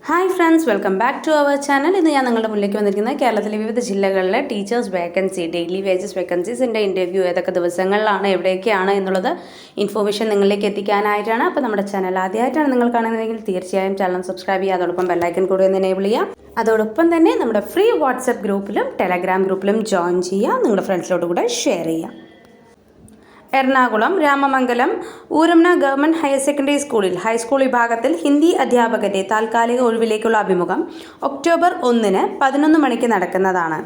Hi friends, welcome back to our channel. ഇന്ന് ഞാൻ നിങ്ങളുടെ മുന്നിലേക്ക് വന്നിരിക്കുന്നത് കേരളത്തിലെ വിവിധ ജില്ലകളിലെ ടീച്ചേഴ്സ് വേക്കൻസി, ഡെയിലി വേജസ് വേക്കൻസീസിൻ്റെ ഇൻ്റർവ്യൂ ഏതൊക്കെ ദിവസങ്ങളിലാണ്, എവിടെയൊക്കെയാണ് എന്നുള്ളത് ഇൻഫോർമേഷൻ നിങ്ങളിലേക്ക് എത്തിക്കാനായിട്ടാണ്. അപ്പോൾ നമ്മുടെ ചാനൽ ആദ്യമായിട്ടാണ് നിങ്ങൾ കാണുന്നതെങ്കിൽ തീർച്ചയായും ചാനൽ സബ്സ്ക്രൈബ് ചെയ്യുക, അതോടൊപ്പം ബെല്ലൈക്കൻ കൂടി ഒന്ന് എനേബിൾ ചെയ്യുക. അതോടൊപ്പം തന്നെ നമ്മുടെ ഫ്രീ വാട്സപ്പ് ഗ്രൂപ്പിലും ടെലഗ്രാം ഗ്രൂപ്പിലും ജോയിൻ ചെയ്യുക, നിങ്ങളുടെ ഫ്രണ്ട്സിലോട്ട് കൂടെ ഷെയർ ചെയ്യുക. Ernakulam Ramamangalam Ooramana government higher secondary സ്കൂളിൽ ഹൈസ്കൂൾ വിഭാഗത്തിൽ ഹിന്ദി അധ്യാപകൻ്റെ താൽക്കാലിക ഒഴിവിലേക്കുള്ള അഭിമുഖം ഒക്ടോബർ 1 11 മണിക്ക് നടക്കുന്നതാണ്.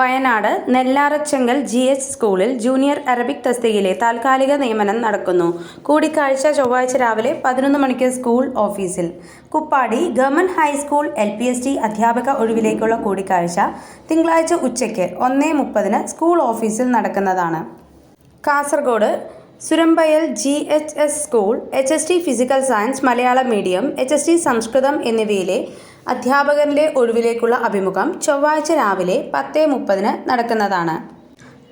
വയനാട് നെല്ലാറച്ചങ്കൽ GH സ്കൂളിൽ ജൂനിയർ അറബിക് തസ്തികയിലെ താൽക്കാലിക നിയമനം നടക്കുന്നു. കൂടിക്കാഴ്ച ചൊവ്വാഴ്ച രാവിലെ 11 മണിക്ക് സ്കൂൾ ഓഫീസിൽ. കുപ്പാടി ഗവൺമെൻറ് ഹൈസ്കൂൾ LPST അധ്യാപക ഒഴിവിലേക്കുള്ള കൂടിക്കാഴ്ച തിങ്കളാഴ്ച ഉച്ചയ്ക്ക് 1:30 സ്കൂൾ ഓഫീസിൽ നടക്കുന്നതാണ്. Kasaragod Surambayal GHS school HST physical science Malayalam medium, HST Sanskrit എന്നിവയിലെ അധ്യാപകൻ്റെ ഒഴിവിലേക്കുള്ള അഭിമുഖം ചൊവ്വാഴ്ച രാവിലെ 10:30 നടക്കുന്നതാണ്.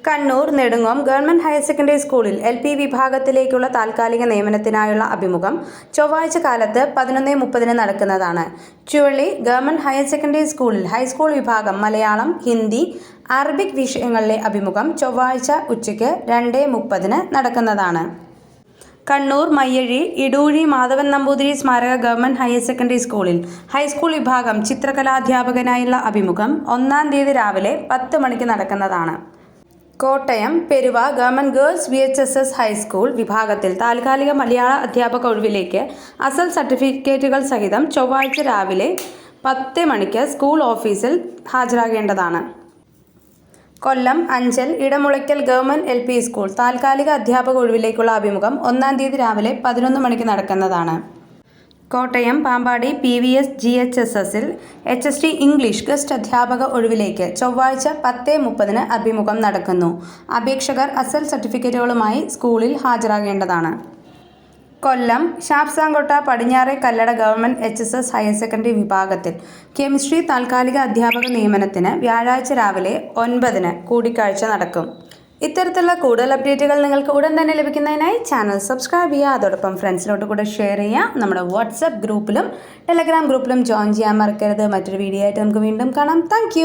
Kannur Nedungome government higher secondary സ്കൂളിൽ LP വിഭാഗത്തിലേക്കുള്ള താൽക്കാലിക നിയമനത്തിനായുള്ള അഭിമുഖം ചൊവ്വാഴ്ച കാലത്ത് 11:30 നടക്കുന്നതാണ്. ചുവള്ളി ഗവൺമെൻറ് ഹയർ സെക്കൻഡറി സ്കൂളിൽ ഹൈസ്കൂൾ വിഭാഗം മലയാളം, ഹിന്ദി, അറബിക് വിഷയങ്ങളിലെ അഭിമുഖം ചൊവ്വാഴ്ച ഉച്ചയ്ക്ക് 2:30 നടക്കുന്നതാണ്. കണ്ണൂർ മയ്യഴി ഇടൂഴി മാധവൻ നമ്പൂതിരി സ്മാരക ഗവൺമെൻറ് ഹയർ സെക്കൻഡറി സ്കൂളിൽ ഹൈസ്കൂൾ വിഭാഗം ചിത്രകലാധ്യാപകനായുള്ള അഭിമുഖം 1-ാം തീയതി രാവിലെ 10 മണിക്ക് നടക്കുന്നതാണ്. Kottayam Peruva government girls VHSS high school വിഭാഗത്തിൽ താൽക്കാലിക മലയാള അധ്യാപക ഒഴിവിലേക്ക് അസൽ സർട്ടിഫിക്കറ്റുകൾ സഹിതം ചൊവ്വാഴ്ച രാവിലെ 10 മണിക്ക് സ്കൂൾ ഓഫീസിൽ ഹാജരാകേണ്ടതാണ്. Kollam Anchal Edamulakkal government LP school താൽക്കാലിക അധ്യാപക ഒഴിവിലേക്കുള്ള അഭിമുഖം 1-ാം തീയതി രാവിലെ 11 മണിക്ക് നടക്കുന്നതാണ്. Kottayam Pampady PVS GHSSൽ HST English guest അധ്യാപക ഒഴിവിലേക്ക് ചൊവ്വാഴ്ച 10:30 അഭിമുഖം നടക്കുന്നു. അപേക്ഷകർ അസൽ സർട്ടിഫിക്കറ്റുകളുമായി സ്കൂളിൽ ഹാജരാകേണ്ടതാണ്. കൊല്ലം ശാപ്സാംകോട്ട പടിഞ്ഞാറെ Kallada government HSS higher secondary വിഭാഗത്തിൽ കെമിസ്ട്രി താൽക്കാലിക അധ്യാപക നിയമനത്തിന് വ്യാഴാഴ്ച രാവിലെ 9 കൂടിക്കാഴ്ച നടക്കും. ഇത്തരത്തിലുള്ള കൂടുതൽ അപ്ഡേറ്റുകൾ നിങ്ങൾക്ക് ഉടൻ തന്നെ ലഭിക്കുന്നതിനായി ചാനൽ സബ്സ്ക്രൈബ് ചെയ്യുക, അതോടൊപ്പം ഫ്രണ്ട്സിലോട്ട് കൂടെ ഷെയർ ചെയ്യുക. നമ്മുടെ വാട്സപ്പ് ഗ്രൂപ്പിലും ടെലഗ്രാം ഗ്രൂപ്പിലും ജോയിൻ ചെയ്യാൻ മറക്കരുത്. മറ്റൊരു വീഡിയോ ആയിട്ട് നമുക്ക് വീണ്ടും കാണാം. താങ്ക്